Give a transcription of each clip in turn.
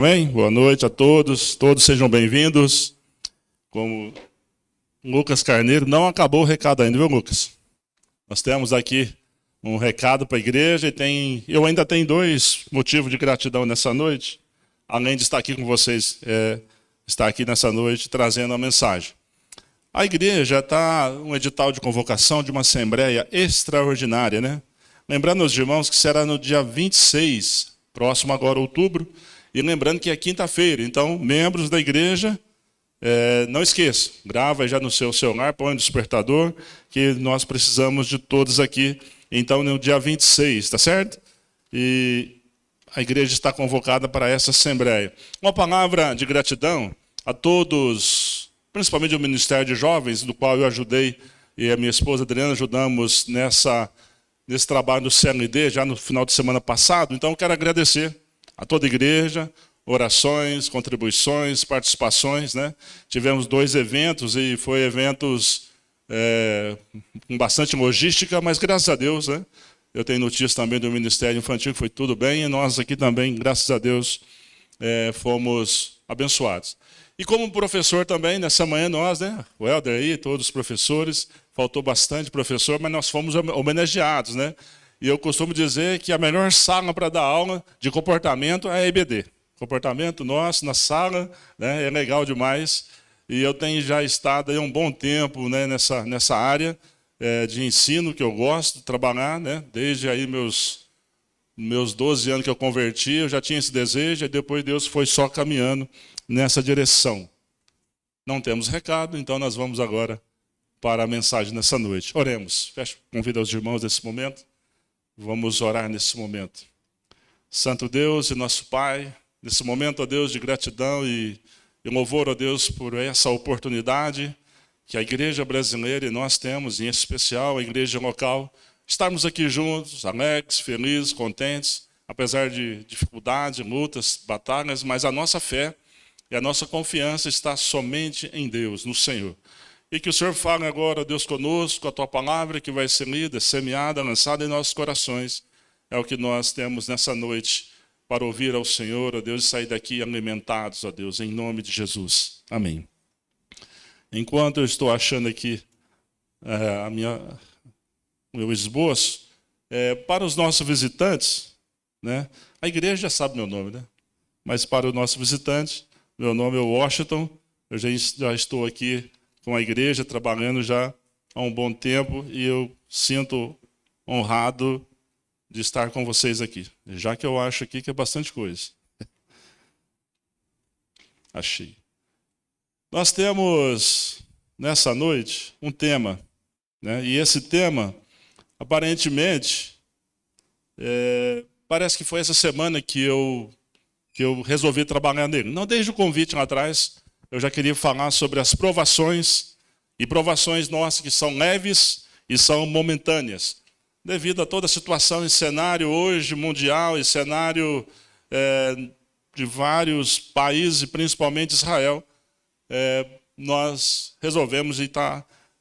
Bem, boa noite a todos, todos sejam bem-vindos. Como Lucas Carneiro, não acabou o recado ainda, viu, Lucas? Nós temos aqui um recado para a igreja e eu ainda tenho dois motivos de gratidão nessa noite, além de estar aqui com vocês, estar aqui nessa noite trazendo a mensagem. A igreja está um edital de convocação de uma assembleia extraordinária, né? Lembrando aos irmãos que será no dia 26, próximo agora outubro, e lembrando que é quinta-feira, então, membros da igreja, não esqueça, grava já no seu celular, põe no despertador, que nós precisamos de todos aqui, então, no dia 26, tá certo? E a igreja está convocada para essa assembleia. Uma palavra de gratidão a todos, principalmente o Ministério de Jovens, do qual eu ajudei, e a minha esposa Adriana ajudamos nesse trabalho do CND, já no final de semana passado, então eu quero agradecer a toda a igreja, orações, contribuições, participações, né? Tivemos 2 eventos e foi eventos com bastante logística, mas graças a Deus, né? Eu tenho notícias também do Ministério Infantil que foi tudo bem e nós aqui também, graças a Deus, fomos abençoados. E como professor também, nessa manhã nós, né? O Helder aí, todos os professores, faltou bastante professor, mas nós fomos homenageados, né? E eu costumo dizer que a melhor sala para dar aula de comportamento é a EBD. Comportamento nosso na sala, né, é legal demais. E eu tenho já estado aí um bom tempo, né, nessa área de ensino que eu gosto de trabalhar, né, desde aí meus 12 anos que eu converti, eu já tinha esse desejo, e depois Deus foi só caminhando nessa direção. Não temos recado, então nós vamos agora para a mensagem nessa noite. Oremos. Convido os irmãos nesse momento. Vamos orar nesse momento. Santo Deus e nosso Pai, nesse momento, ó Deus, de gratidão e louvor, ó Deus, por essa oportunidade que a igreja brasileira e nós temos, em especial a igreja local, estarmos aqui juntos, alegres, felizes, contentes, apesar de dificuldades, lutas, batalhas, mas a nossa fé e a nossa confiança está somente em Deus, no Senhor. E que o Senhor fale agora, Deus, conosco, a Tua palavra que vai ser lida, semeada, lançada em nossos corações. É o que nós temos nessa noite para ouvir ao Senhor, ó Deus, e sair daqui alimentados, ó Deus, em nome de Jesus. Amém. Enquanto eu estou achando aqui o meu esboço, para os nossos visitantes, né, a igreja já sabe meu nome, né? Mas para o nosso visitante, meu nome é Washington, eu já estou aqui com a igreja, trabalhando já há um bom tempo, e eu sinto honrado de estar com vocês aqui, já que eu acho aqui que é bastante coisa. Achei. Nós temos, nessa noite, um tema, né? E esse tema, aparentemente, parece que foi essa semana que eu resolvi trabalhar nele. Não desde o convite lá atrás, eu já queria falar sobre as provações, e provações nossas que são leves e são momentâneas. Devido a toda a situação e cenário hoje mundial, e cenário de vários países, principalmente Israel, nós resolvemos e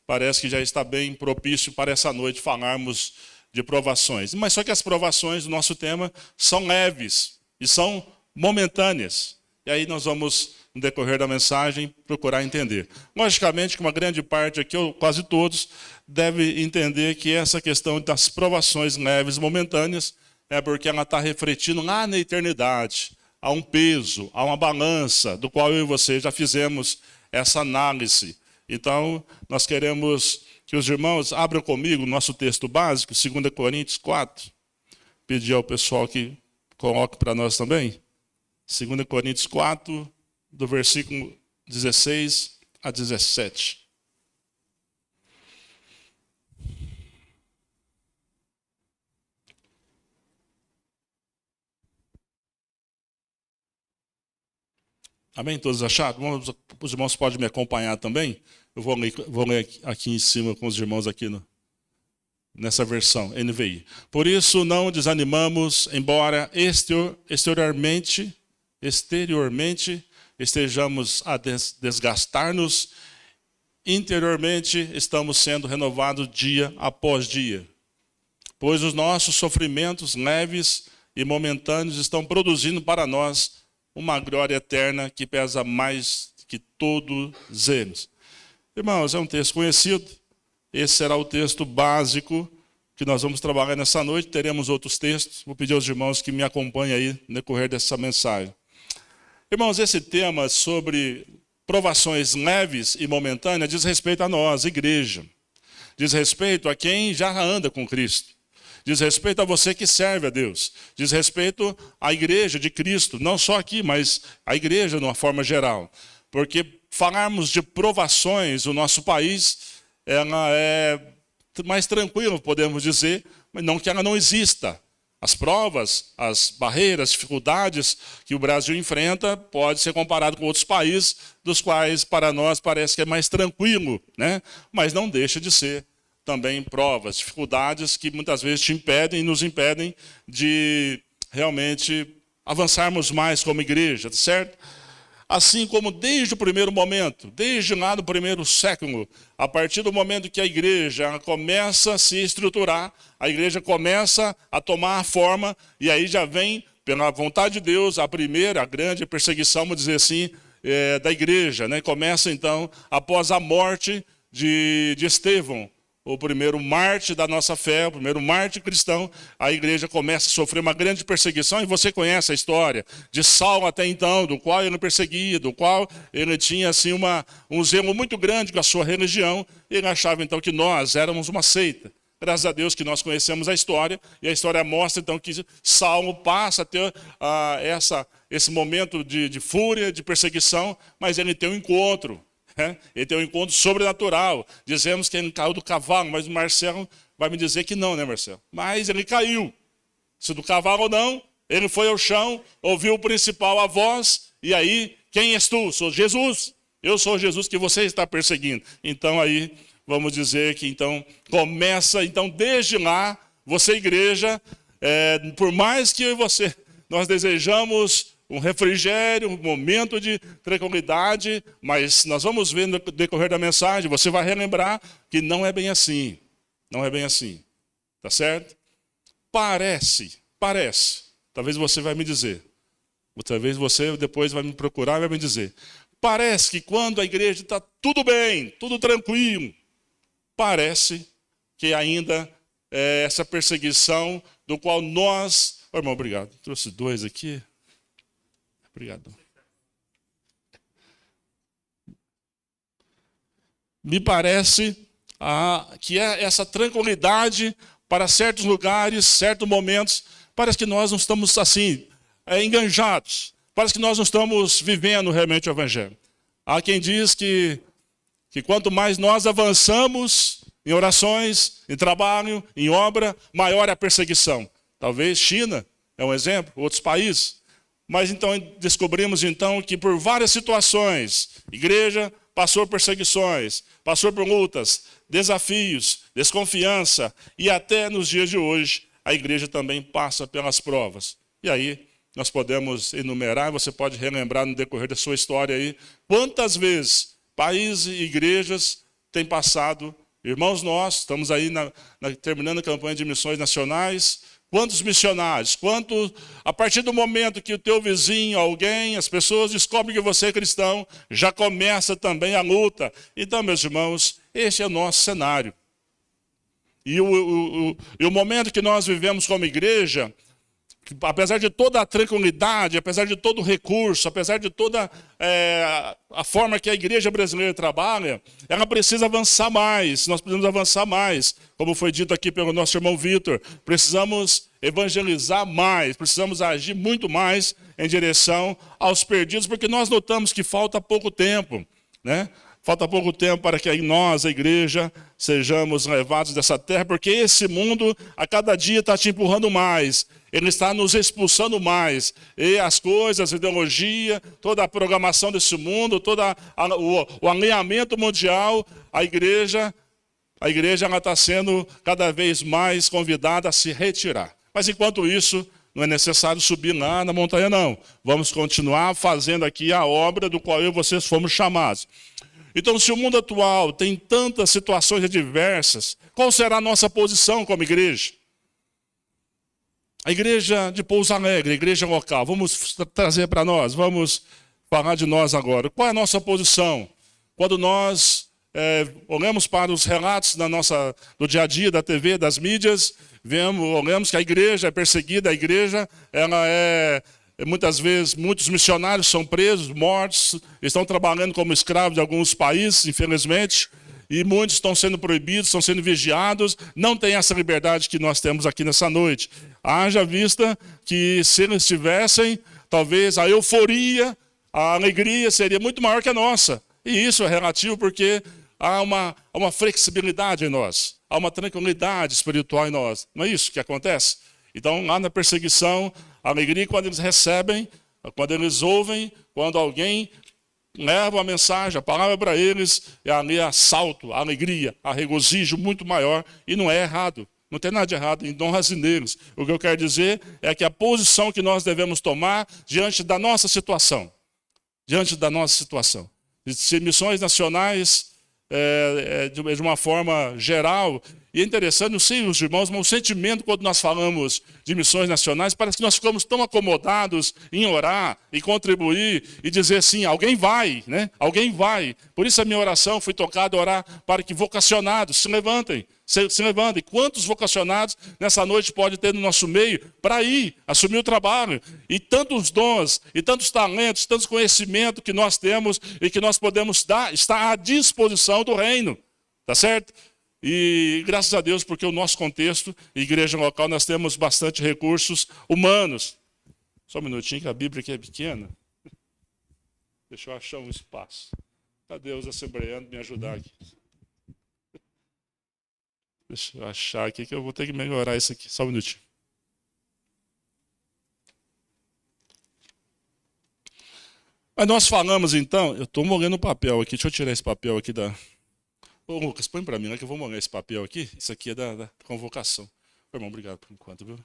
parece que já está bem propício para essa noite falarmos de provações. Mas só que as provações do nosso tema são leves e são momentâneas. E aí nós vamos, no decorrer da mensagem, procurar entender. Logicamente que uma grande parte aqui, ou quase todos, deve entender que essa questão das provações leves e momentâneas é porque ela está refletindo lá na eternidade, a um peso, a uma balança, do qual eu e você já fizemos essa análise. Então, nós queremos que os irmãos abram comigo o nosso texto básico, 2 Coríntios 4. Pedir ao pessoal que coloque para nós também. 2 Coríntios 4, do versículo 16 a 17. Amém? Todos acharam? Os irmãos podem me acompanhar também? Eu vou ler aqui em cima com os irmãos aqui nessa versão, NVI. Por isso não desanimamos, embora exteriormente estejamos a desgastar-nos, interiormente estamos sendo renovados dia após dia. Pois os nossos sofrimentos leves e momentâneos estão produzindo para nós uma glória eterna que pesa mais que todos eles. Irmãos, é um texto conhecido. Esse será o texto básico que nós vamos trabalhar nessa noite. Teremos outros textos. Vou pedir aos irmãos que me acompanhem aí no decorrer dessa mensagem. Irmãos, esse tema sobre provações leves e momentâneas diz respeito a nós, igreja. Diz respeito a quem já anda com Cristo. Diz respeito a você que serve a Deus. Diz respeito à igreja de Cristo. Não só aqui, mas a igreja de uma forma geral. Porque falarmos de provações, o nosso país, ela é mais tranquilo, podemos dizer, mas não que ela não exista. As provas, as barreiras, as dificuldades que o Brasil enfrenta pode ser comparado com outros países, dos quais para nós parece que é mais tranquilo, né? Mas não deixa de ser também provas, dificuldades que muitas vezes te impedem e nos impedem de realmente avançarmos mais como igreja, certo? Assim como desde o primeiro momento, desde lá no primeiro século, a partir do momento que a igreja começa a se estruturar, a igreja começa a tomar a forma, e aí já vem, pela vontade de Deus, a primeira, a grande perseguição, vamos dizer assim, da igreja, né? Começa então, após a morte de Estevão, o primeiro mártir da nossa fé, o primeiro mártir cristão, a igreja começa a sofrer uma grande perseguição, e você conhece a história de Saulo até então, do qual ele perseguia, do qual ele tinha assim, um zelo muito grande com a sua religião, e ele achava então que nós éramos uma seita. Graças a Deus que nós conhecemos a história, e a história mostra então que Saulo passa a ter esse momento de fúria, de perseguição, mas ele tem um encontro. Ele tem um encontro sobrenatural. Dizemos que ele caiu do cavalo, mas o Marcelo vai me dizer que não, né, Marcelo? Mas ele caiu. Se do cavalo ou não, ele foi ao chão, ouviu o principal a voz, e aí, quem és tu? Sou Jesus. Eu sou Jesus que você está perseguindo. Então aí, vamos dizer que então, começa, então desde lá, você igreja, por mais que eu e você, nós desejamos um refrigério, um momento de tranquilidade, mas nós vamos ver no decorrer da mensagem, você vai relembrar que não é bem assim. Não é bem assim. Tá certo? Parece. Talvez você vai me dizer. Talvez você depois vai me procurar e vai me dizer. Parece que quando a igreja está tudo bem, tudo tranquilo, parece que ainda é essa perseguição do qual nós... Oh, irmão, obrigado. Trouxe 2 aqui. Obrigado. Me parece que é essa tranquilidade para certos lugares, certos momentos, parece que nós não estamos assim, enganjados. Parece que nós não estamos vivendo realmente o Evangelho. Há quem diz que quanto mais nós avançamos em orações, em trabalho, em obra, maior é a perseguição. Talvez China é um exemplo, outros países. Mas então descobrimos então que por várias situações, a igreja passou por perseguições, passou por lutas, desafios, desconfiança, e até nos dias de hoje a igreja também passa pelas provas. E aí nós podemos enumerar, você pode relembrar no decorrer da sua história aí, quantas vezes países e igrejas têm passado, irmãos nossos, estamos aí terminando a campanha de missões nacionais. Quantos missionários, a partir do momento que o teu vizinho, alguém, as pessoas descobrem que você é cristão, já começa também a luta. Então, meus irmãos, esse é o nosso cenário. E o momento que nós vivemos como igreja, apesar de toda a tranquilidade, apesar de todo o recurso, apesar de toda a forma que a igreja brasileira trabalha, ela precisa avançar mais, nós precisamos avançar mais. Como foi dito aqui pelo nosso irmão Vitor, precisamos evangelizar mais, precisamos agir muito mais em direção aos perdidos, porque nós notamos que falta pouco tempo, né? Falta pouco tempo para que nós, a igreja, sejamos levados dessa terra, porque esse mundo a cada dia está te empurrando mais. Ele está nos expulsando mais. E as coisas, a ideologia, toda a programação desse mundo, todo o alinhamento mundial, a igreja ela está sendo cada vez mais convidada a se retirar. Mas enquanto isso, não é necessário subir lá na montanha, não. Vamos continuar fazendo aqui a obra do qual eu e vocês fomos chamados. Então, se o mundo atual tem tantas situações adversas, qual será a nossa posição como igreja? A igreja de Pouso Alegre, a igreja local, vamos trazer para nós, vamos falar de nós agora. Qual é a nossa posição? Quando nós olhamos para os relatos do dia a dia, da TV, das mídias, olhamos que a igreja é perseguida, a igreja ela muitas vezes, muitos missionários são presos, mortos, estão trabalhando como escravos de alguns países, infelizmente, e muitos estão sendo proibidos, estão sendo vigiados, não tem essa liberdade que nós temos aqui nessa noite. Haja vista que se eles tivessem, talvez a euforia, a alegria seria muito maior que a nossa. E isso é relativo porque há uma flexibilidade em nós, há uma tranquilidade espiritual em nós. Não é isso que acontece? Então, lá na perseguição, a alegria quando eles recebem, quando eles ouvem, quando alguém leva a mensagem, a palavra para eles, ali há salto, há alegria, há regozijo muito maior, e não é errado. Não tem nada de errado em honras neles. O que eu quero dizer é que a posição que nós devemos tomar diante da nossa situação. Diante da nossa situação. Se missões nacionais, de uma forma geral, e é interessante, não sei os irmãos, mas o sentimento quando nós falamos de missões nacionais, parece que nós ficamos tão acomodados em orar e contribuir e dizer assim, alguém vai, né? Alguém vai. Por isso a minha oração foi tocada a orar para que vocacionados se levantem. Se levantem. Quantos vocacionados nessa noite pode ter no nosso meio para ir, assumir o trabalho? E tantos dons, e tantos talentos, tantos conhecimentos que nós temos e que nós podemos dar, está à disposição do reino. Tá certo? E graças a Deus, porque o nosso contexto, igreja local, nós temos bastante recursos humanos. Só um minutinho que a Bíblia aqui é pequena. Deixa eu achar um espaço. Cadê os assembleanos me ajudar aqui? Deixa eu achar aqui que eu vou ter que melhorar isso aqui. Só um minutinho. Mas nós falamos então, eu estou molhando o papel aqui, deixa eu tirar esse papel aqui da... Ô Lucas, põe para mim, né, que eu vou molhar esse papel aqui. Isso aqui é da convocação. Irmão, obrigado por enquanto, viu?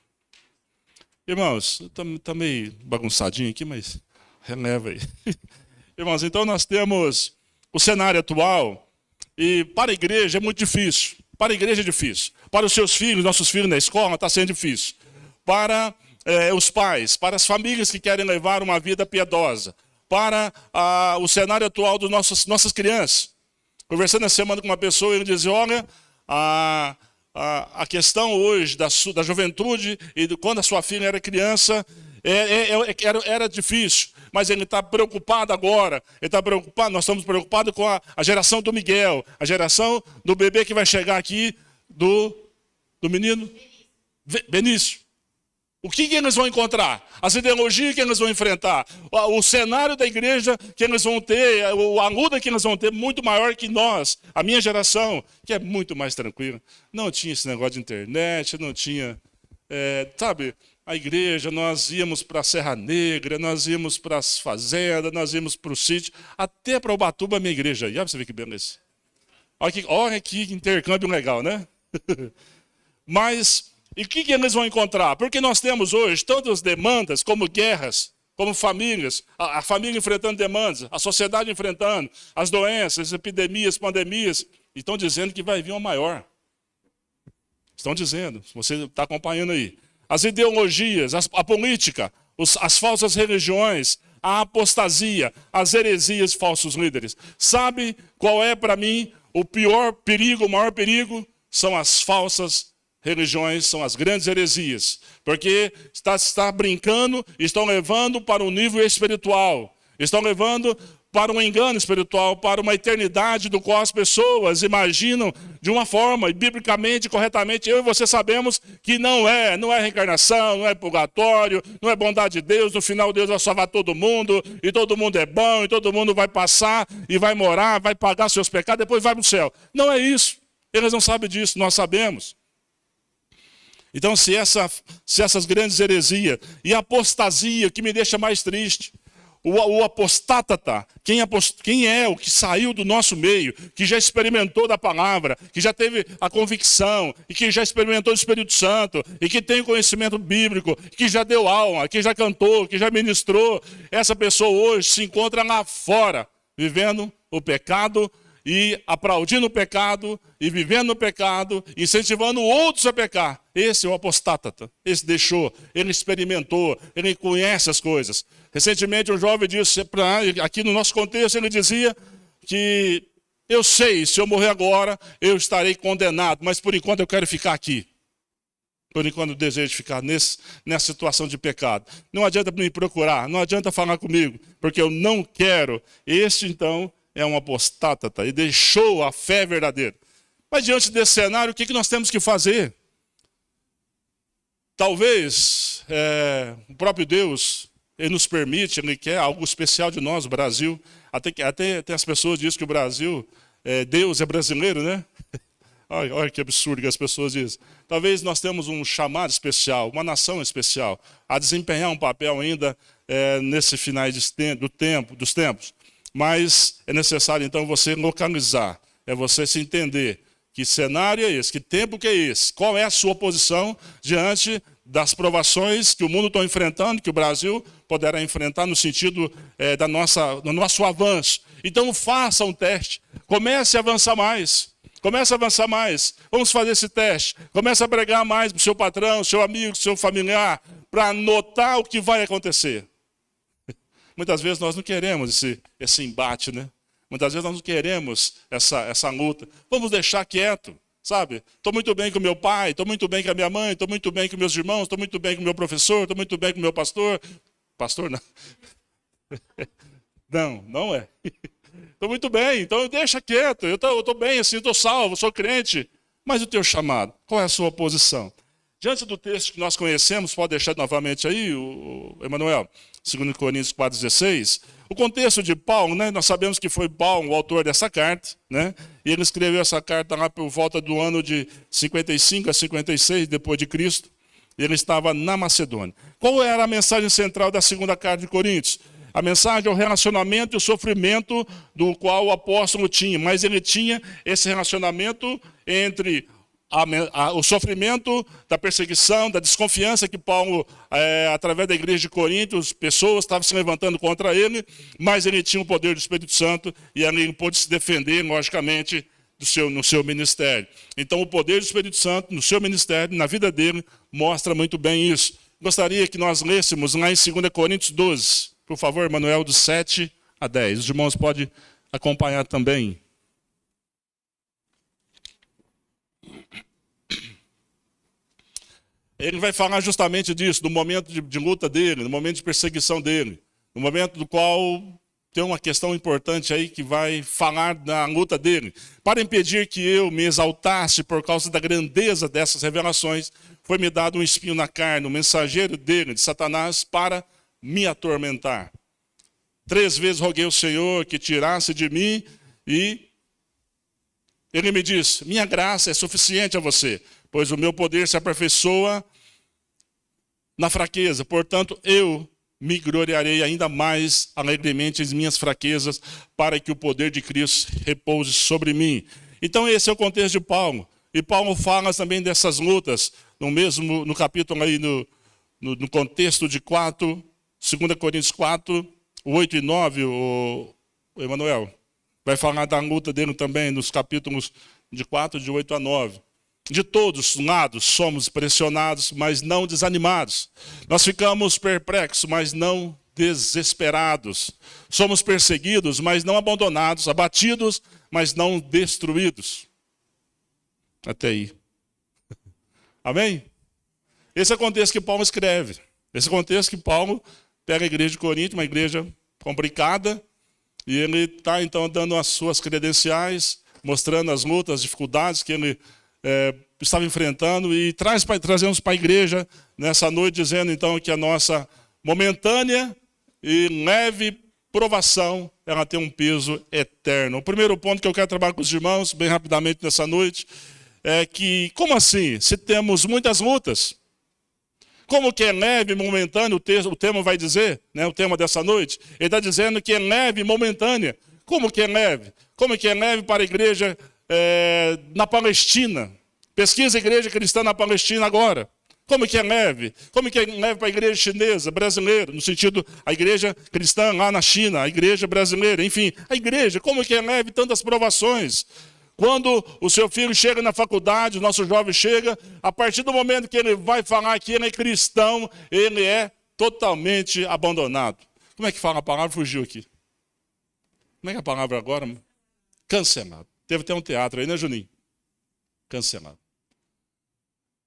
Irmãos, tá meio bagunçadinho aqui, mas releva aí. Irmãos, então nós temos o cenário atual, e para a igreja é muito difícil. Para a igreja é difícil. Para os seus filhos, nossos filhos na escola, está sendo difícil. Para os pais, para as famílias que querem levar uma vida piedosa. Para o cenário atual das nossas crianças. Conversando essa semana com uma pessoa, ele dizia, olha, a questão hoje da juventude e quando a sua filha era criança, era difícil. Mas ele está preocupado agora. Ele está preocupado, nós estamos preocupados com a geração do Miguel, a geração do bebê que vai chegar aqui, do menino Benício. O que eles vão encontrar? As ideologias que eles vão enfrentar? O cenário da igreja que eles vão ter, a luta que eles vão ter, muito maior que nós, a minha geração, que é muito mais tranquila. Não tinha esse negócio de internet, não tinha... sabe, a igreja, nós íamos para a Serra Negra, nós íamos para as fazendas, nós íamos para o sítio, até para Ubatuba, a minha igreja. E olha você ver que beleza. Olha que intercâmbio legal, né? Mas... E o que eles vão encontrar? Porque nós temos hoje tantas demandas, como guerras, como famílias, a família enfrentando demandas, a sociedade enfrentando, as doenças, epidemias, pandemias, e estão dizendo que vai vir uma maior. Estão dizendo, você está acompanhando aí. As ideologias, a política, as falsas religiões, a apostasia, as heresias de falsos líderes. Sabe qual é para mim o pior perigo, o maior perigo? São as falsas religiões, são as grandes heresias, porque está brincando, estão levando para um nível espiritual, estão levando para um engano espiritual, para uma eternidade do qual as pessoas imaginam de uma forma, e biblicamente, corretamente, eu e você sabemos que não é reencarnação, não é purgatório, não é bondade de Deus, no final Deus vai salvar todo mundo, e todo mundo é bom, e todo mundo vai passar, e vai morar, vai pagar seus pecados, depois vai para o céu. Não é isso, eles não sabem disso, nós sabemos. Então, se essas grandes heresias e a apostasia, que me deixa mais triste, o apostátata, quem é o que saiu do nosso meio, que já experimentou da palavra, que já teve a convicção, e que já experimentou do Espírito Santo, e que tem conhecimento bíblico, que já deu aula, que já cantou, que já ministrou, essa pessoa hoje se encontra lá fora, vivendo o pecado, e aplaudindo o pecado, e vivendo o pecado, incentivando outros a pecar. Esse é o apostátata. Esse deixou, ele experimentou, ele conhece as coisas. Recentemente um jovem disse, aqui no nosso contexto, ele dizia que eu sei, se eu morrer agora, eu estarei condenado, mas por enquanto eu quero ficar aqui. Por enquanto eu desejo ficar nessa situação de pecado. Não adianta me procurar, não adianta falar comigo, porque eu não quero. Este então é um apostátata e deixou a fé verdadeira. Mas diante desse cenário, o que nós temos que fazer? Talvez o próprio Deus, ele nos permite, ele quer algo especial de nós, o Brasil. Até as pessoas dizem que o Brasil, Deus é brasileiro, né? Olha que absurdo que as pessoas dizem. Talvez nós temos um chamado especial, uma nação especial, a desempenhar um papel ainda nesse final dos tempos. Mas é necessário então você localizar, você se entender que cenário é esse, que tempo que é esse, qual é a sua posição diante das provações que o mundo está enfrentando, que o Brasil poderá enfrentar no sentido do nosso avanço. Então faça um teste, comece a avançar mais. Comece a avançar mais. Vamos fazer esse teste. Comece a pregar mais para o seu patrão, seu amigo, seu familiar, para notar o que vai acontecer. Muitas vezes nós não queremos esse embate, né? Muitas vezes nós não queremos essa luta. Vamos deixar quieto, sabe? Estou muito bem com meu pai, estou muito bem com a minha mãe, estou muito bem com meus irmãos, estou muito bem com o meu professor, estou muito bem com o meu pastor. Pastor, não. Não é. Estou muito bem, então deixa quieto. Eu estou bem assim, estou salvo, sou crente. Mas o teu chamado, qual é a sua posição? Diante do texto que nós conhecemos, pode deixar novamente aí, o Emanuel, 2 Coríntios 4,16. O contexto de Paulo, né? Nós sabemos que foi Paulo o autor dessa carta, né? E ele escreveu essa carta lá por volta do ano de 55 a 56 depois de Cristo. Ele estava na Macedônia. Qual era a mensagem central da segunda carta de Coríntios? A mensagem é o relacionamento e o sofrimento do qual o apóstolo tinha. Mas ele tinha esse relacionamento entre o sofrimento da perseguição, da desconfiança que Paulo, através da igreja de Corinto, as pessoas estavam se levantando contra ele, mas ele tinha o poder do Espírito Santo e ali ele pôde se defender, logicamente, no seu ministério. Então, o poder do Espírito Santo no seu ministério, na vida dele, mostra muito bem isso. Gostaria que nós lêssemos lá em 2 Coríntios 12. Por favor, Manuel, dos 7 a 10. Os irmãos podem acompanhar também. Ele vai falar justamente disso, do momento de luta dele, no momento de perseguição dele, no momento do qual tem uma questão importante aí que vai falar da luta dele. Para impedir que eu me exaltasse por causa da grandeza dessas revelações, foi-me dado um espinho na carne, um mensageiro dele, de Satanás, para me atormentar. 3 vezes roguei ao Senhor que tirasse de mim e ele me disse, minha graça é suficiente a você, pois o meu poder se aperfeiçoa na fraqueza. Portanto, eu me gloriarei ainda mais alegremente em minhas fraquezas, para que o poder de Cristo repouse sobre mim. Então esse é o contexto de Paulo. E Paulo fala também dessas lutas, no capítulo aí, no contexto de 2 Coríntios 4, 8 e 9, o Emanuel vai falar da luta dele também, nos capítulos de 4, de 8 a 9. De todos os lados somos pressionados, mas não desanimados. Nós ficamos perplexos, mas não desesperados. Somos perseguidos, mas não abandonados. Abatidos, mas não destruídos. Até aí. Amém? Esse é o contexto que Paulo escreve. Esse é o contexto que Paulo pega a igreja de Corinto, uma igreja complicada, e ele está então dando as suas credenciais, mostrando as lutas, as dificuldades que ele estava enfrentando, e trazemos para a igreja nessa noite, dizendo então que a nossa momentânea e leve provação, ela tem um peso eterno. O primeiro ponto que eu quero trabalhar com os irmãos, bem rapidamente nessa noite, é que, como assim? Se temos muitas lutas, como que é leve e momentâneo, o tema vai dizer, né, o tema dessa noite, ele está dizendo que é leve e momentânea. Como que é leve? Como que é leve para a igreja na Palestina? Pesquisa a igreja cristã na Palestina agora. Como que é leve? Como que é leve para a igreja chinesa, brasileira, no sentido, a igreja cristã lá na China, a igreja brasileira, enfim, a igreja, como que é leve tantas provações? Quando o seu filho chega na faculdade, o nosso jovem chega, a partir do momento que ele vai falar que ele é cristão, ele é totalmente abandonado. Como é que fala a palavra? Fugiu aqui. Como é que é a palavra agora? Cancelado. Teve até um teatro aí, né, Juninho? Cancelado.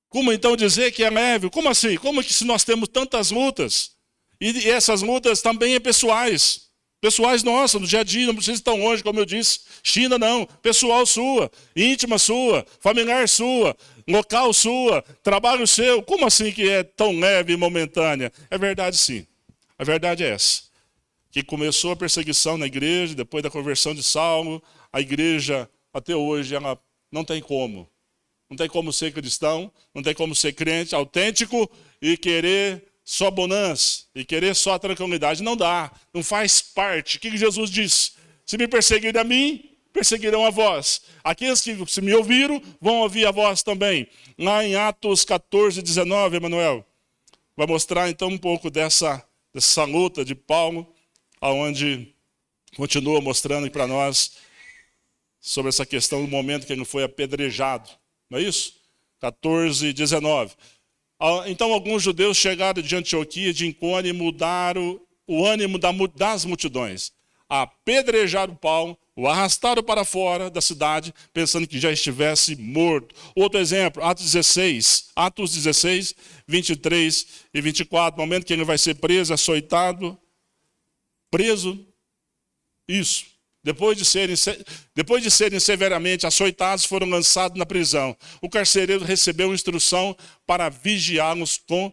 Como então dizer que é leve? Como assim? Como que se nós temos tantas lutas? E essas lutas também é pessoais. Pessoais nossas, no dia a dia, não precisa ir tão longe, como eu disse. China não, pessoal sua, íntima sua, familiar sua, local sua, trabalho seu. Como assim que é tão leve e momentânea? É verdade sim. A verdade é essa. Que começou a perseguição na igreja, depois da conversão de Saulo, a igreja até hoje ela não tem como. Não tem como ser cristão, não tem como ser crente autêntico e querer só bonança, e querer só tranquilidade. Não dá, não faz parte. O que Jesus disse? Se me perseguirem a mim, perseguirão a vós. Aqueles que se me ouviram, vão ouvir a vós também. Lá em Atos 14, 19, Emanuel, vai mostrar então um pouco dessa luta de Paulo, onde continua mostrando para nós sobre essa questão do momento que ele foi apedrejado. Não é isso? 14, 19. Então alguns judeus chegaram de Antioquia, de Icônio, e mudaram o ânimo das multidões. Apedrejaram Paulo, o arrastaram para fora da cidade, pensando que já estivesse morto. Outro exemplo, Atos 16, 23 e 24, momento que ele vai ser preso, açoitado, preso, isso. Depois de serem severamente açoitados, foram lançados na prisão. O carcereiro recebeu instrução para vigiá-los com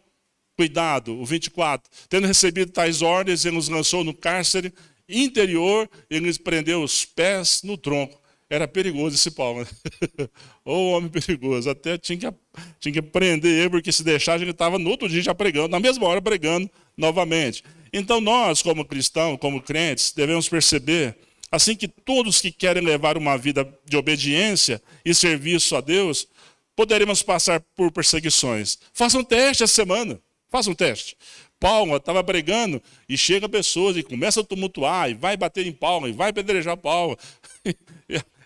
cuidado. O 24. Tendo recebido tais ordens, ele os lançou no cárcere interior e lhes prendeu os pés no tronco. Era perigoso esse Paulo, né? Ô homem perigoso. Até tinha que prender ele, porque se deixar, ele estava no outro dia já pregando, na mesma hora pregando novamente. Então nós, como cristãos, como crentes, devemos perceber assim que todos que querem levar uma vida de obediência e serviço a Deus, poderemos passar por perseguições. Faça um teste essa semana. Faça um teste. Paulo estava pregando e chega pessoas e começa a tumultuar, e vai bater em Paulo, e vai apedrejar Paulo.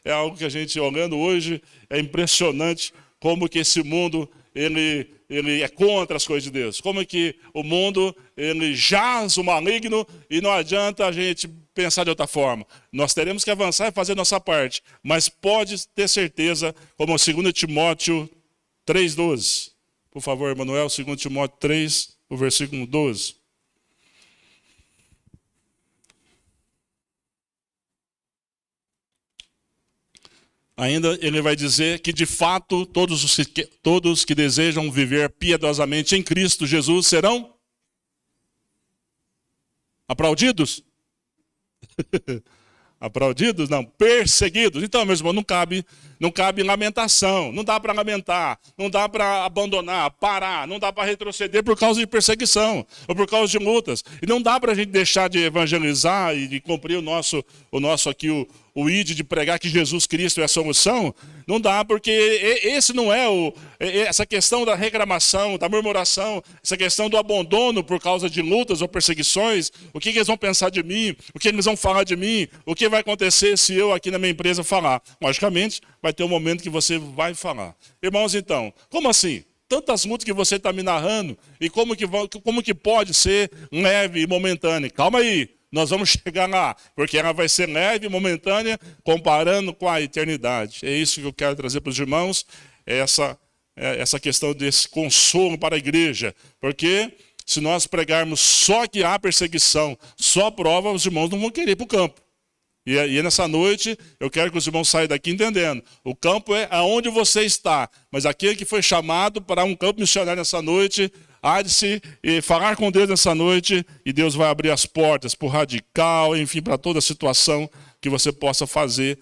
É algo que a gente, olhando hoje, é impressionante como que esse mundo ele é contra as coisas de Deus. Como que o mundo ele jaz o maligno e não adianta a gente pensar de outra forma. Nós teremos que avançar e fazer nossa parte, mas pode ter certeza, como 2 Timóteo 3,12. Por favor, Emanuel, 2 Timóteo 3, o versículo 12. Ainda ele vai dizer que, de fato, todos que desejam viver piedosamente em Cristo Jesus serão aplaudidos? Aplaudidos? Não, perseguidos. Então, meu irmão, não cabe lamentação. Não dá para lamentar, não dá para abandonar, parar, não dá para retroceder por causa de perseguição ou por causa de lutas. E não dá para a gente deixar de evangelizar e de cumprir o nosso aqui, o ID de pregar que Jesus Cristo é a solução. Não dá, porque esse não é essa questão da reclamação, da murmuração, essa questão do abandono por causa de lutas ou perseguições. O que eles vão pensar de mim? O que eles vão falar de mim? O que vai acontecer se eu aqui na minha empresa falar? Logicamente, vai ter um momento que você vai falar. Irmãos, então, como assim? Tantas lutas que você está me narrando, e como que pode ser leve e momentânea? Calma aí. Nós vamos chegar lá, porque ela vai ser leve e momentânea, comparando com a eternidade. É isso que eu quero trazer para os irmãos, essa questão desse consolo para a igreja. Porque se nós pregarmos só que há perseguição, só prova, os irmãos não vão querer ir para o campo. E nessa noite, eu quero que os irmãos saiam daqui entendendo. O campo é aonde você está, mas aquele que foi chamado para um campo missionário nessa noite, há de se falar com Deus nessa noite, e Deus vai abrir as portas para o radical, enfim, para toda a situação que você possa fazer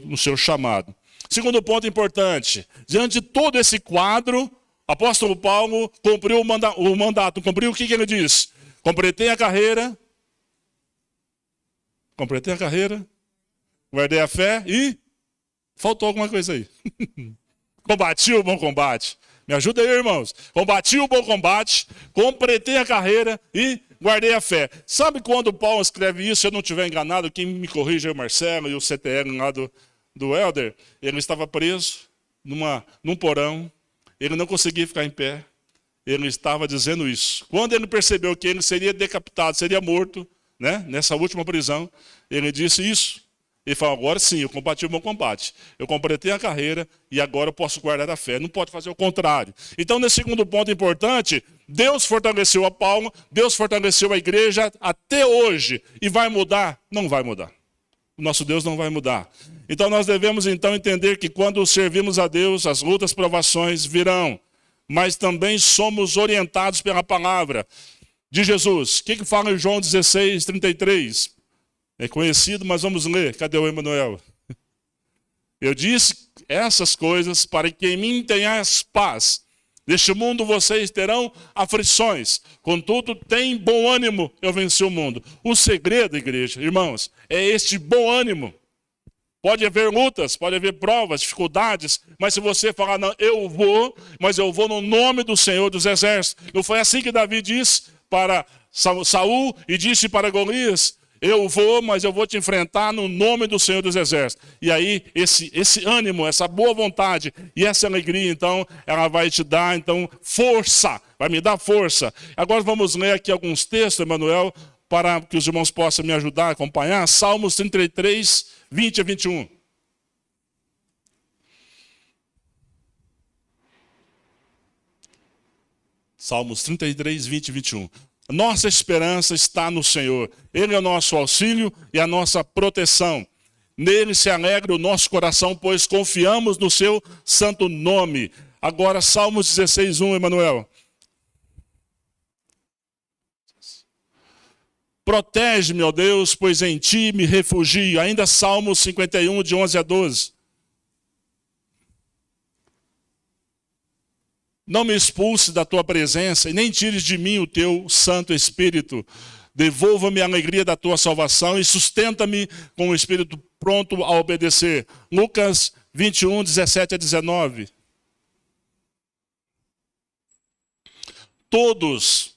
no seu chamado. Segundo ponto importante, diante de todo esse quadro, o apóstolo Paulo cumpriu o mandato. Cumpriu o que ele diz? Completei a carreira, guardei a fé e faltou alguma coisa aí. Combati o bom combate. Me ajuda aí, irmãos. Combati o bom combate, completei a carreira e guardei a fé. Sabe quando Paulo escreve isso, se eu não estiver enganado, quem me corrige é o Marcelo e o CTL lá do Helder, ele estava preso num porão, ele não conseguia ficar em pé, ele estava dizendo isso. Quando ele percebeu que ele seria decapitado, seria morto, né, nessa última prisão, ele disse isso. Ele falou, agora sim, eu combati o meu combate. Eu completei a carreira e agora eu posso guardar a fé. Não pode fazer o contrário. Então, nesse segundo ponto importante, Deus fortaleceu a Paulo, Deus fortaleceu a igreja até hoje. E vai mudar? Não vai mudar. O nosso Deus não vai mudar. Então, nós devemos então entender que quando servimos a Deus, as lutas, provações virão. Mas também somos orientados pela palavra de Jesus. O que fala em João 16, 33? É conhecido, mas vamos ler. Cadê o Emanuel? Eu disse essas coisas para que em mim tenhas paz. Neste mundo vocês terão aflições. Contudo, tem bom ânimo, eu venci o mundo. O segredo, igreja, irmãos, é este bom ânimo. Pode haver lutas, pode haver provas, dificuldades, mas se você falar, não, eu vou, mas eu vou no nome do Senhor dos Exércitos. Não foi assim que Davi disse para Saul e disse para Golias? Eu vou, mas eu vou te enfrentar no nome do Senhor dos Exércitos. E aí, esse ânimo, essa boa vontade e essa alegria, então, ela vai te dar, então, força. Vai me dar força. Agora vamos ler aqui alguns textos, Emanuel, para que os irmãos possam me ajudar a acompanhar. Salmos 33, 20 a 21. Salmos 33, 20 e 21. Nossa esperança está no Senhor. Ele é o nosso auxílio e a nossa proteção. Nele se alegra o nosso coração, pois confiamos no seu santo nome. Agora, Salmos 16, 1, Emanuel. Protege-me, ó Deus, pois em ti me refugio. Ainda Salmos 51, de 11 a 12. Não me expulse da tua presença e nem tires de mim o teu Santo Espírito. Devolva-me a alegria da tua salvação e sustenta-me com o espírito pronto a obedecer. Lucas 21, 17 a 19. Todos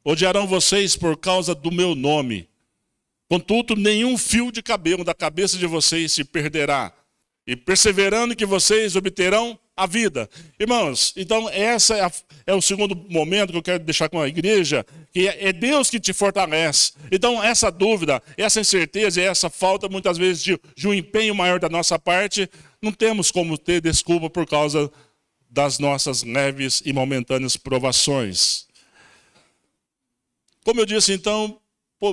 odiarão vocês por causa do meu nome. Contudo, nenhum fio de cabelo da cabeça de vocês se perderá. E perseverando que vocês obterão a vida. Irmãos, então essa é o segundo momento que eu quero deixar com a igreja, que é Deus que te fortalece. Então essa dúvida, essa incerteza e essa falta muitas vezes de um empenho maior da nossa parte, não temos como ter desculpa por causa das nossas leves e momentâneas provações. Como eu disse então,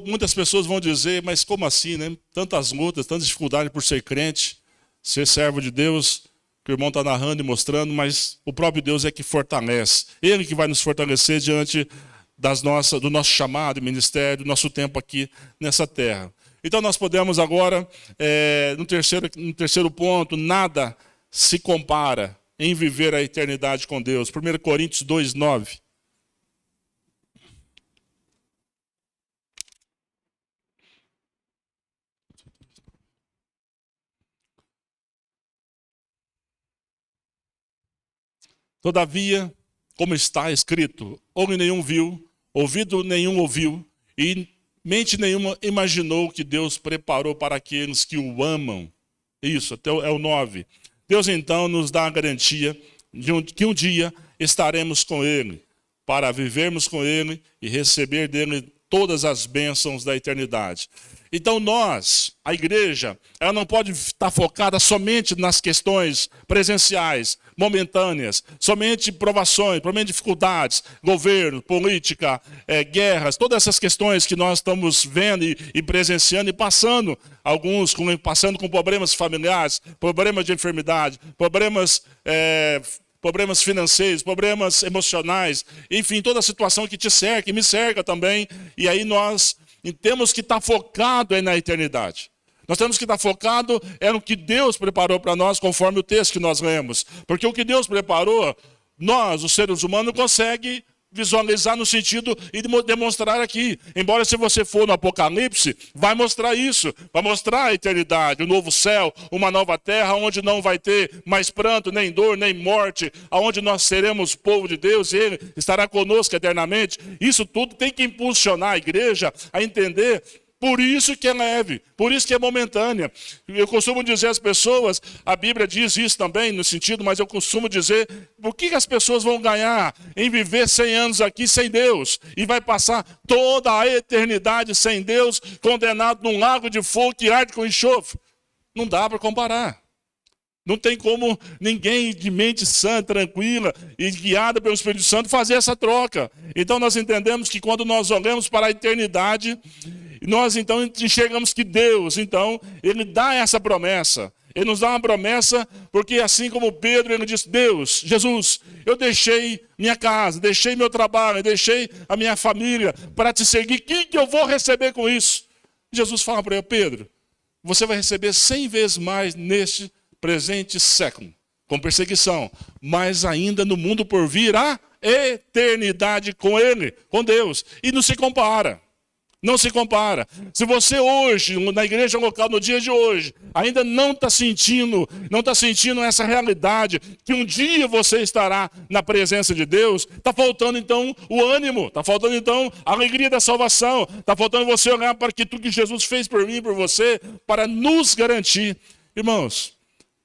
muitas pessoas vão dizer, mas como assim, né? Tantas lutas, tantas dificuldades por ser crente, ser servo de Deus, que o irmão está narrando e mostrando, mas o próprio Deus é que fortalece. Ele que vai nos fortalecer diante do nosso chamado, ministério, do nosso tempo aqui nessa terra. Então nós podemos agora, no terceiro ponto, nada se compara em viver a eternidade com Deus. 1 Coríntios 2, 9. Todavia, como está escrito, olho nenhum viu, ouvido nenhum ouviu, e mente nenhuma imaginou que Deus preparou para aqueles que o amam. Isso, até é o 9. Deus então nos dá a garantia de que um dia estaremos com Ele, para vivermos com Ele e receber dele todas as bênçãos da eternidade. Então nós, a igreja, ela não pode estar focada somente nas questões presenciais, momentâneas, somente provações, somente dificuldades, governo, política, guerras, todas essas questões que nós estamos vendo e presenciando e passando, alguns passando com problemas familiares, problemas de enfermidade, problemas financeiros, problemas emocionais, enfim, toda a situação que te cerca e me cerca também, e aí nós temos que estar focado na eternidade. Nós temos que estar focado no que Deus preparou para nós, conforme o texto que nós lemos. Porque o que Deus preparou, nós, os seres humanos, conseguimos visualizar no sentido e demonstrar aqui. Embora se você for no Apocalipse, vai mostrar isso. Vai mostrar a eternidade, o novo céu, uma nova terra, onde não vai ter mais pranto, nem dor, nem morte, onde nós seremos povo de Deus e Ele estará conosco eternamente. Isso tudo tem que impulsionar a igreja a entender Por isso que é leve, por isso que é momentânea. Eu costumo dizer às pessoas, a Bíblia diz isso também no sentido, mas eu costumo dizer, o que as pessoas vão ganhar em viver 100 anos aqui sem Deus? E vai passar toda a eternidade sem Deus, condenado num lago de fogo que arde com enxofre. Não dá para comparar. Não tem como ninguém de mente sã, tranquila e guiada pelo Espírito Santo fazer essa troca. Então nós entendemos que quando nós olhamos para a eternidade, nós então enxergamos que Deus, então, Ele dá essa promessa. Ele nos dá uma promessa porque assim como Pedro, ele disse, Deus, Jesus, eu deixei minha casa, deixei meu trabalho, deixei a minha família para te seguir. O que eu vou receber com isso? Jesus fala para ele, Pedro, você vai receber 100 vezes mais neste presente século, com perseguição, mas ainda no mundo por vir a eternidade com Ele, com Deus. E não se compara. Não se compara. Se você hoje, na igreja local, no dia de hoje, ainda não está sentindo essa realidade, que um dia você estará na presença de Deus, está faltando então o ânimo, está faltando então a alegria da salvação, está faltando você olhar para tudo que Jesus fez por mim e por você, para nos garantir. Irmãos,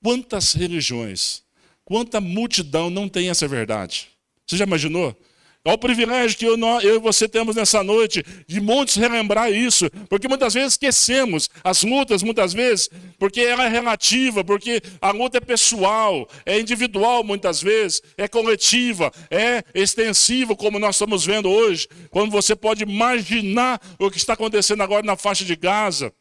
quantas religiões, quanta multidão não tem essa verdade? Você já imaginou? Olha o privilégio que eu e você temos nessa noite, de muitos relembrar isso, porque muitas vezes esquecemos as lutas, muitas vezes, porque ela é relativa, porque a luta é pessoal, é individual muitas vezes, é coletiva, é extensiva, como nós estamos vendo hoje, quando você pode imaginar o que está acontecendo agora na faixa de Gaza.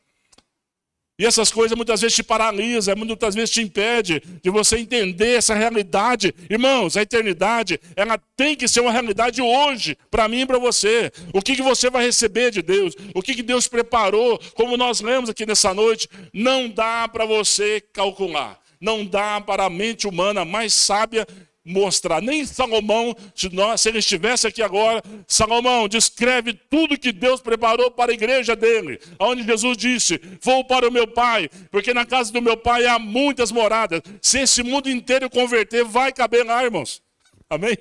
E essas coisas muitas vezes te paralisam, muitas vezes te impede de você entender essa realidade. Irmãos, a eternidade, ela tem que ser uma realidade hoje, para mim e para você. O que você vai receber de Deus? O que Deus preparou? Como nós lemos aqui nessa noite, não dá para você calcular. Não dá para a mente humana mais sábia mostrar. Nem Salomão, se ele estivesse aqui agora, Salomão descreve tudo que Deus preparou para a igreja dele, onde Jesus disse, vou para o meu Pai, porque na casa do meu Pai há muitas moradas. Se esse mundo inteiro converter, vai caber lá, irmãos. Amém?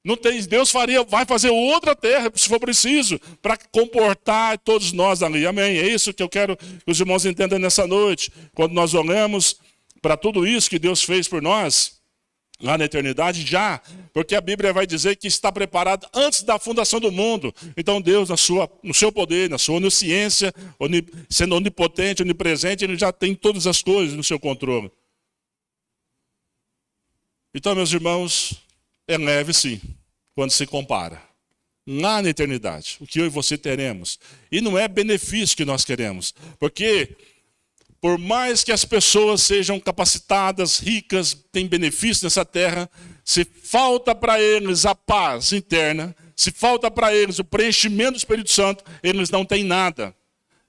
Não tem, Deus vai fazer outra terra, se for preciso, para comportar todos nós ali. Amém? É isso que eu quero que os irmãos entendam nessa noite. Quando nós olhamos para tudo isso que Deus fez por nós, lá na eternidade, já, porque a Bíblia vai dizer que está preparado antes da fundação do mundo. Então Deus, no seu poder, na sua onisciência, sendo onipotente, onipresente, Ele já tem todas as coisas no seu controle. Então, meus irmãos, é leve sim, quando se compara. Lá na eternidade, o que eu e você teremos. E não é benefício que nós queremos, porque por mais que as pessoas sejam capacitadas, ricas, têm benefícios nessa terra, se falta para eles a paz interna, se falta para eles o preenchimento do Espírito Santo, eles não têm nada.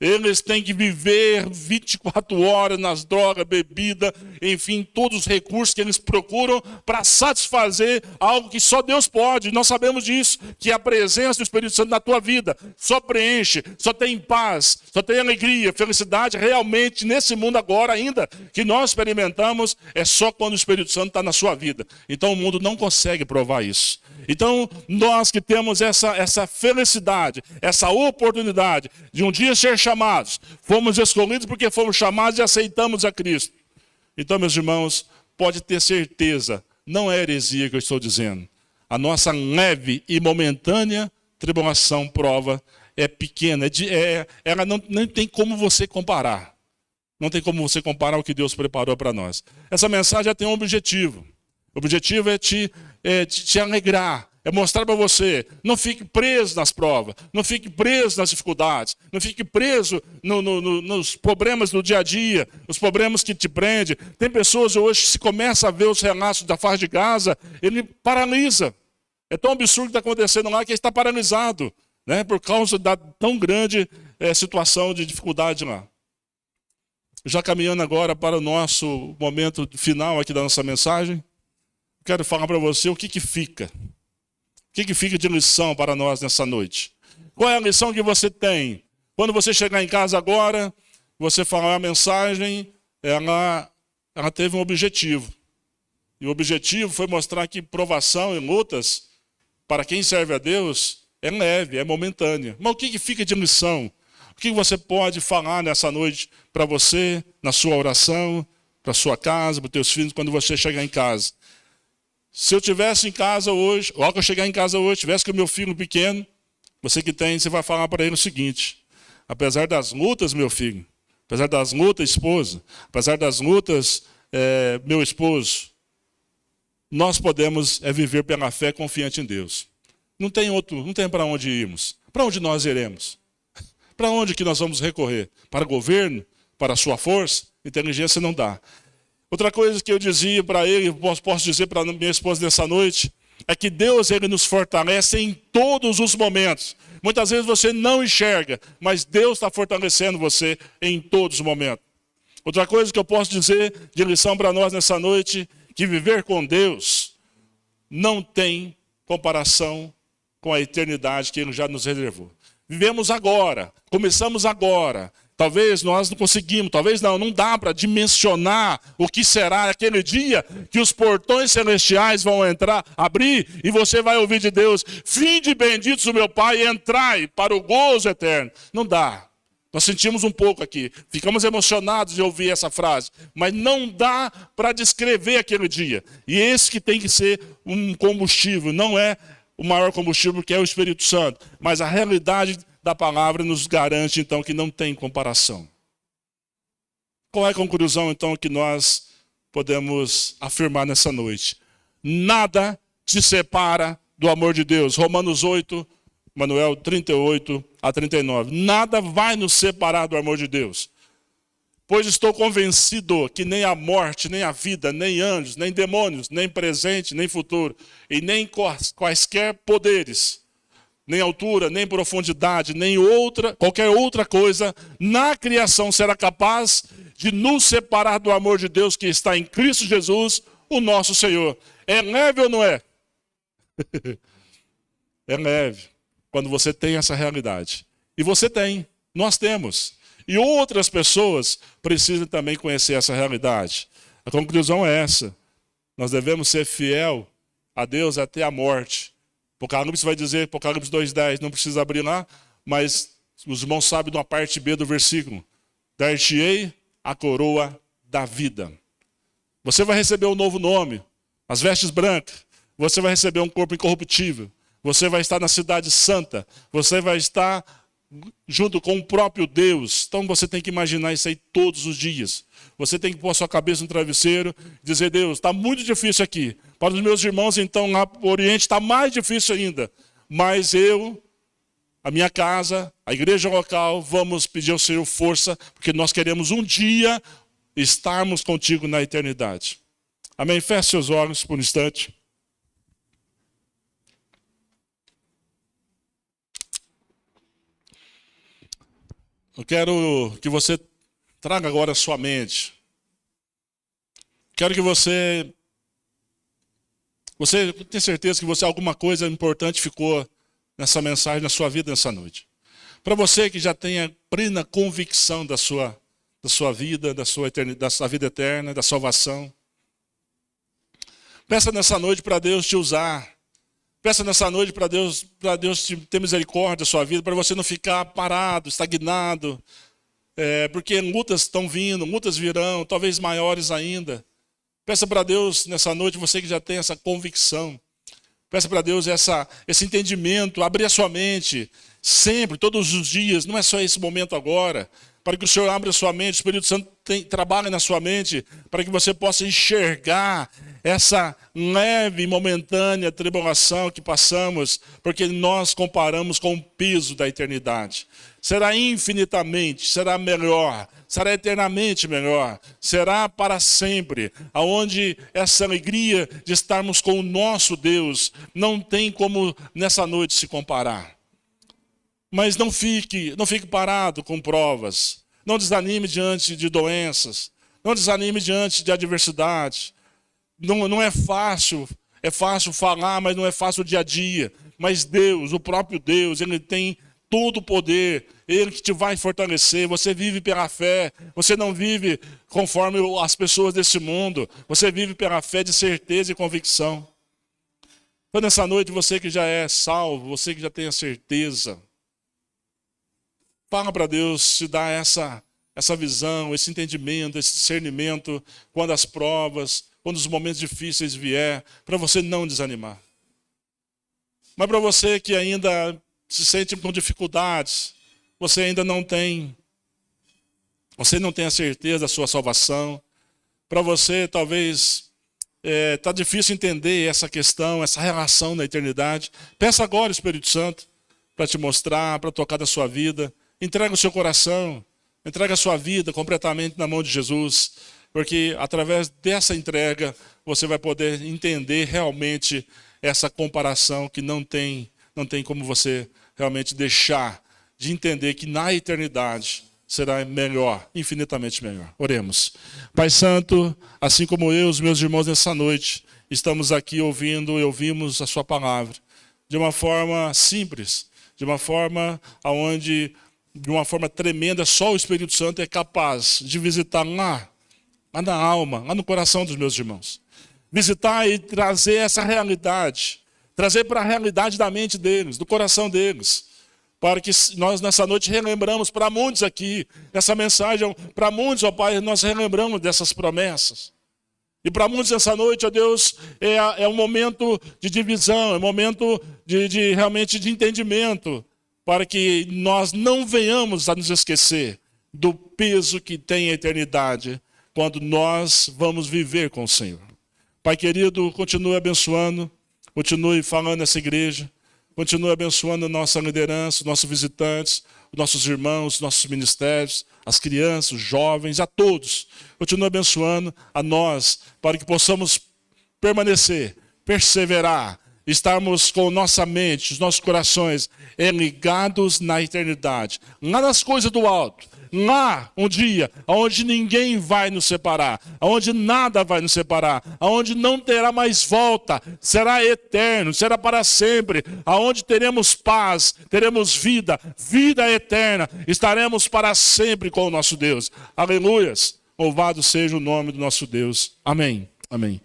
Eles têm que viver 24 horas nas drogas, bebida, enfim, todos os recursos que eles procuram para satisfazer algo que só Deus pode. Nós sabemos disso, que a presença do Espírito Santo na tua vida só preenche, só tem paz, só tem alegria, felicidade realmente nesse mundo agora ainda, que nós experimentamos, é só quando o Espírito Santo está na sua vida. Então o mundo não consegue provar isso. Então nós que temos essa felicidade, essa oportunidade de um dia ser chamados, fomos escolhidos porque fomos chamados e aceitamos a Cristo. Então, meus irmãos, pode ter certeza, não é heresia que eu estou dizendo. A nossa leve e momentânea tribulação, prova, é pequena, ela não tem como você comparar. Não tem como você comparar o que Deus preparou para nós. Essa mensagem já tem um objetivo. O objetivo é te alegrar, é mostrar para você, não fique preso nas provas, não fique preso nas dificuldades, não fique preso nos problemas do dia a dia, os problemas que te prendem. Tem pessoas hoje que se começa a ver os relatos da faixa de Gaza, ele paralisa. É tão absurdo o que está acontecendo lá que ele está paralisado, né, por causa da tão grande situação de dificuldade lá. Já caminhando agora para o nosso momento final aqui da nossa mensagem, quero falar para você o que fica. O que fica de lição para nós nessa noite? Qual é a lição que você tem? Quando você chegar em casa agora, você falar a mensagem, ela teve um objetivo. E o objetivo foi mostrar que provação e lutas, para quem serve a Deus, é leve, é momentânea. Mas o que fica de lição? O que você pode falar nessa noite para você, na sua oração, para sua casa, para os teus filhos, quando você chegar em casa? Se eu estivesse em casa hoje, logo que eu chegar em casa hoje, tivesse com o meu filho pequeno, você que tem, você vai falar para ele o seguinte: apesar das lutas, meu filho, apesar das lutas, esposa, apesar das lutas, meu esposo, nós podemos viver pela fé confiante em Deus. Não tem para onde irmos. Para onde nós iremos? Para onde que nós vamos recorrer? Para o governo? Para a sua força? Inteligência não dá. Outra coisa que eu dizia para ele, posso dizer para minha esposa nessa noite, é que Deus ele nos fortalece em todos os momentos. Muitas vezes você não enxerga, mas Deus está fortalecendo você em todos os momentos. Outra coisa que eu posso dizer de lição para nós nessa noite, que viver com Deus não tem comparação com a eternidade que Ele já nos reservou. Vivemos agora, começamos agora. Talvez nós não conseguimos, talvez não dá para dimensionar o que será aquele dia que os portões celestiais vão entrar, abrir, e você vai ouvir de Deus: vinde benditos do meu Pai, entrai para o gozo eterno. Não dá. Nós sentimos um pouco aqui, ficamos emocionados de ouvir essa frase, mas não dá para descrever aquele dia. E esse que tem que ser um combustível, não é o maior combustível, que é o Espírito Santo, mas a realidade da palavra nos garante, então, que não tem comparação. Qual é a conclusão, então, que nós podemos afirmar nessa noite? Nada te separa do amor de Deus. Romanos 8, Manuel 38 a 39. Nada vai nos separar do amor de Deus. Pois estou convencido que nem a morte, nem a vida, nem anjos, nem demônios, nem presente, nem futuro, e nem quaisquer poderes, nem altura, nem profundidade, nem qualquer outra coisa na criação será capaz de nos separar do amor de Deus que está em Cristo Jesus, o nosso Senhor. É leve ou não é? É leve. Quando você tem essa realidade. E você tem, nós temos. E outras pessoas precisam também conhecer essa realidade. A conclusão é essa: nós devemos ser fiel a Deus até a morte. Apocalipse vai dizer, Apocalipse 2,10, não precisa abrir lá, mas os irmãos sabem de uma parte B do versículo: dar-te-ei a coroa da vida. Você vai receber um novo nome, as vestes brancas. Você vai receber um corpo incorruptível. Você vai estar na cidade santa. Você vai estar junto com o próprio Deus. Então você tem que imaginar isso aí todos os dias. Você tem que pôr a sua cabeça no travesseiro e dizer: Deus, está muito difícil aqui. Para os meus irmãos, então, lá no Oriente, está mais difícil ainda. Mas eu, a minha casa, a igreja local, vamos pedir ao Senhor força, porque nós queremos um dia estarmos contigo na eternidade. Amém? Feche seus olhos por um instante. Eu quero que você traga agora a sua mente. Quero que você tenha certeza que alguma coisa importante ficou nessa mensagem, na sua vida nessa noite. Para você que já tenha plena convicção da sua vida, da sua vida eterna, da salvação. Peça nessa noite para Deus te usar. Peça nessa noite para Deus ter misericórdia da sua vida, para você não ficar parado, estagnado, porque lutas estão vindo, lutas virão, talvez maiores ainda. Peça para Deus nessa noite, você que já tem essa convicção. Peça para Deus esse entendimento, abrir a sua mente, sempre, todos os dias, não é só esse momento agora, para que o Senhor abra a sua mente, o Espírito Santo trabalhe na sua mente, para que você possa enxergar essa leve e momentânea tribulação que passamos, porque nós comparamos com o peso da eternidade. Será infinitamente, será melhor, será eternamente melhor, será para sempre, aonde essa alegria de estarmos com o nosso Deus não tem como nessa noite se comparar. Mas não fique parado com provas. Não desanime diante de doenças. Não desanime diante de adversidade. Não é fácil. É fácil falar, mas não é fácil o dia a dia. Mas Deus, o próprio Deus, Ele tem todo o poder. Ele que te vai fortalecer. Você vive pela fé. Você não vive conforme as pessoas desse mundo. Você vive pela fé de certeza e convicção. Então nessa noite, você que já é salvo, você que já tem a certeza, Fala para Deus te dar essa visão, esse entendimento, esse discernimento, quando as provas, quando os momentos difíceis vier, para você não desanimar. Mas para você que ainda se sente com dificuldades, você ainda não tem a certeza da sua salvação, para você talvez está difícil entender essa questão, essa relação na eternidade, peça agora o Espírito Santo para te mostrar, para tocar da sua vida. Entrega o seu coração, entrega a sua vida completamente na mão de Jesus, porque através dessa entrega você vai poder entender realmente essa comparação que não tem como você realmente deixar de entender que na eternidade será melhor, infinitamente melhor. Oremos. Pai Santo, assim como eu, os meus irmãos nessa noite, estamos aqui ouvindo e ouvimos a sua palavra de uma forma simples, de uma forma tremenda, só o Espírito Santo é capaz de visitar lá na alma, lá no coração dos meus irmãos. Visitar e trazer essa realidade, trazer para a realidade da mente deles, do coração deles, para que nós nessa noite relembramos para muitos aqui, nessa mensagem, para muitos, ó Pai, nós relembramos dessas promessas. E para muitos nessa noite, ó Deus, é um momento de divisão, é um momento realmente de entendimento, para que nós não venhamos a nos esquecer do peso que tem a eternidade, quando nós vamos viver com o Senhor. Pai querido, continue abençoando, continue falando nessa igreja, continue abençoando a nossa liderança, os nossos visitantes, os nossos irmãos, os nossos ministérios, as crianças, os jovens, a todos. Continue abençoando a nós, para que possamos permanecer, perseverar, estarmos com nossa mente, os nossos corações ligados na eternidade, lá nas coisas do alto, lá um dia, onde ninguém vai nos separar, onde nada vai nos separar, onde não terá mais volta, será eterno, será para sempre, onde teremos paz, teremos vida eterna, estaremos para sempre com o nosso Deus. Aleluias! Louvado seja o nome do nosso Deus. Amém. Amém.